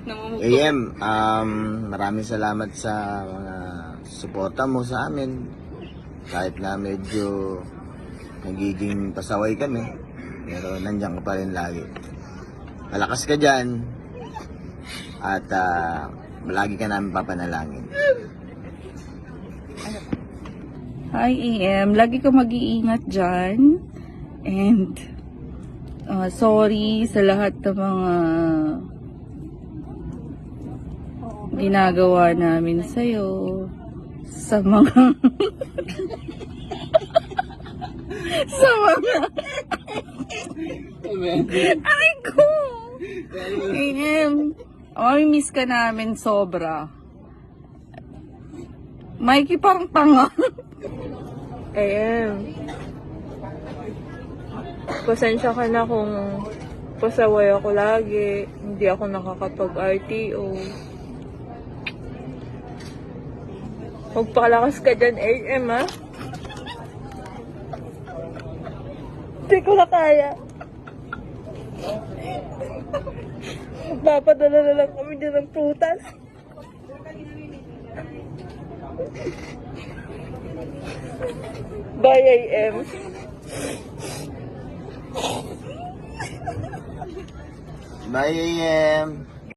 AM, maraming salamat sa mga suporta mo sa amin. Kahit na medyo nagiging pasaway kami, pero nandiyan ka pa rin lagi. Malakas ka dyan, at lagi ka namin papanalangin. Hi AM, lagi ka mag-iingat dyan. And sorry sa lahat ng mga ginagawa namin sa'yo. Sa mga sa mga ay ko AM, miss ka namin sobra. Mikey parang tanga. Pasensya ka na kung pasaway ako lagi, hindi ako nakakapag-RTO. Magpakalakas ka dyan, AM, ha? Hindi ko na kaya. Magpapadala na lang kami dyan ng prutas. Bye, AM. Bye AM.